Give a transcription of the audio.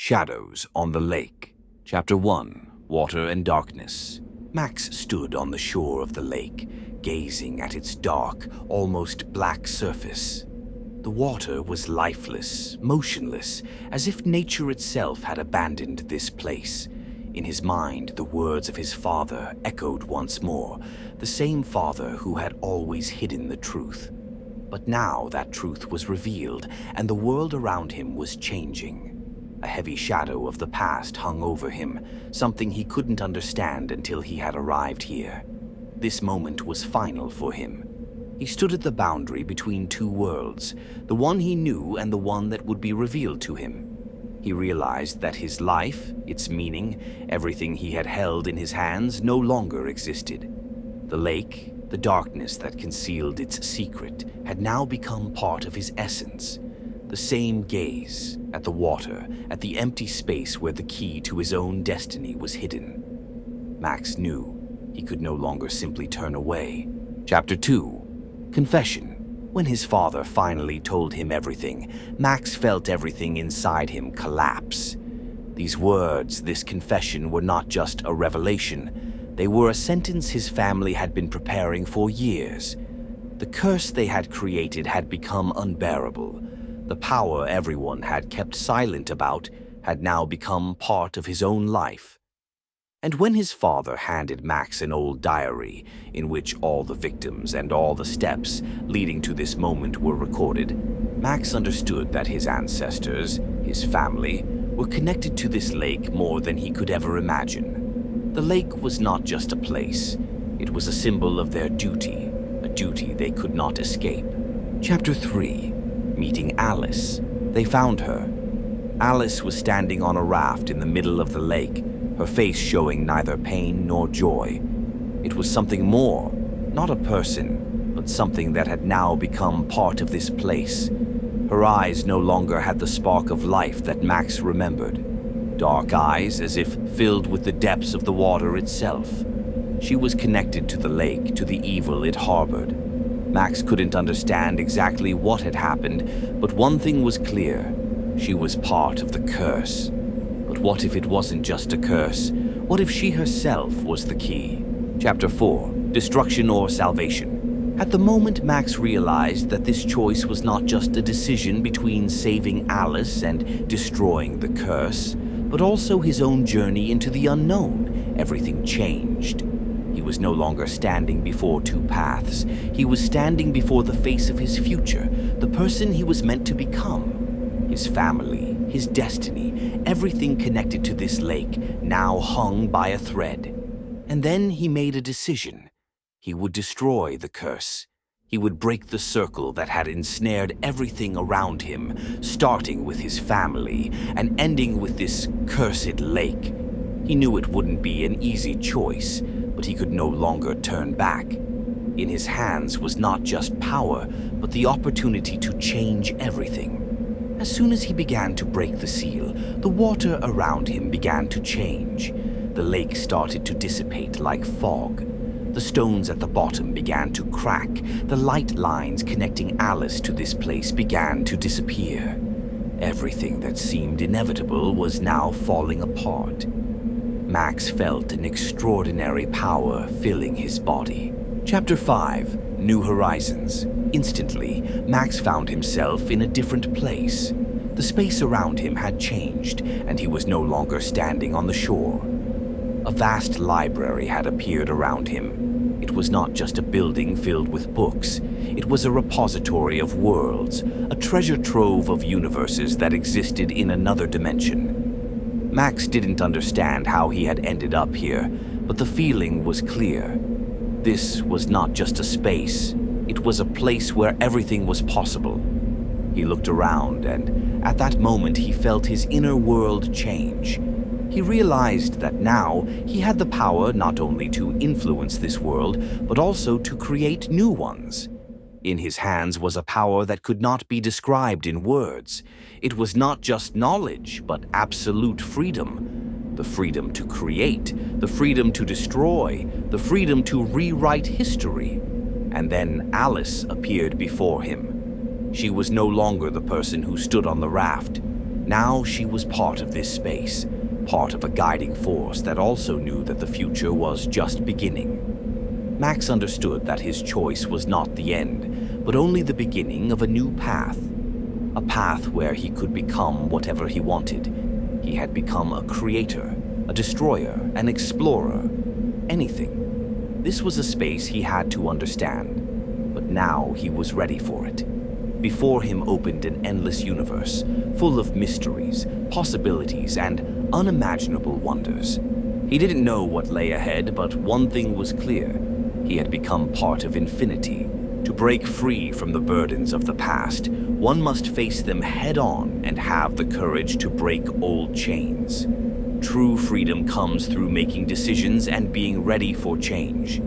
Shadows on the Lake. Chapter 1. Water and Darkness. Max stood on the shore of the lake, gazing at its dark, almost black surface. The water was lifeless, motionless, as if nature itself had abandoned this place. In his mind, the words of his father echoed once more, the same father who had always hidden the truth. But now that truth was revealed, and the world around him was changing. A heavy shadow of the past hung over him, something he couldn't understand until he had arrived here. This moment was final for him. He stood at the boundary between two worlds, the one he knew and the one that would be revealed to him. He realized that his life, its meaning, everything he had held in his hands no longer existed. The lake, the darkness that concealed its secret, had now become part of his essence. The same gaze at the water, at the empty space where the key to his own destiny was hidden. Max knew he could no longer simply turn away. Chapter 2. Confession. When his father finally told him everything, Max felt everything inside him collapse. These words, this confession, were not just a revelation. They were a sentence his family had been preparing for years. The curse they had created had become unbearable. The power everyone had kept silent about had now become part of his own life. And when his father handed Max an old diary in which all the victims and all the steps leading to this moment were recorded, Max understood that his ancestors, his family, were connected to this lake more than he could ever imagine. The lake was not just a place. It was a symbol of their duty, a duty they could not escape. Chapter 3. Meeting Alice. They found her. Alice was standing on a raft in the middle of the lake, her face showing neither pain nor joy. It was something more, not a person, but something that had now become part of this place. Her eyes no longer had the spark of life that Max remembered. Dark eyes, as if filled with the depths of the water itself. She was connected to the lake, to the evil it harbored. Max couldn't understand exactly what had happened, but one thing was clear. She was part of the curse. But what if it wasn't just a curse? What if she herself was the key? Chapter 4. Destruction or Salvation. At the moment, Max realized that this choice was not just a decision between saving Alice and destroying the curse, but also his own journey into the unknown. Everything changed. He was no longer standing before two paths. He was standing before the face of his future, the person he was meant to become. His family, his destiny, everything connected to this lake now hung by a thread. And then he made a decision. He would destroy the curse. He would break the circle that had ensnared everything around him, starting with his family and ending with this cursed lake. He knew it wouldn't be an easy choice, but he could no longer turn back. In his hands was not just power, but the opportunity to change everything. As soon as he began to break the seal, the water around him began to change. The lake started to dissipate like fog. The stones at the bottom began to crack. The light lines connecting Alice to this place began to disappear. Everything that seemed inevitable was now falling apart. Max felt an extraordinary power filling his body. Chapter 5. New Horizons. Instantly, Max found himself in a different place. The space around him had changed, and he was no longer standing on the shore. A vast library had appeared around him. It was not just a building filled with books. It was a repository of worlds, a treasure trove of universes that existed in another dimension. Max didn't understand how he had ended up here, but the feeling was clear. This was not just a space. It was a place where everything was possible. He looked around, and at that moment he felt his inner world change. He realized that now he had the power not only to influence this world, but also to create new ones. In his hands was a power that could not be described in words. It was not just knowledge, but absolute freedom. The freedom to create, the freedom to destroy, the freedom to rewrite history. And then Alice appeared before him. She was no longer the person who stood on the raft. Now she was part of this space, part of a guiding force that also knew that the future was just beginning. Max understood that his choice was not the end, but only the beginning of a new path. A path where he could become whatever he wanted. He had become a creator, a destroyer, an explorer, anything. This was a space he had to understand, but now he was ready for it. Before him opened an endless universe, full of mysteries, possibilities, and unimaginable wonders. He didn't know what lay ahead, but one thing was clear. He had become part of infinity. To break free from the burdens of the past, one must face them head-on and have the courage to break old chains. True freedom comes through making decisions and being ready for change.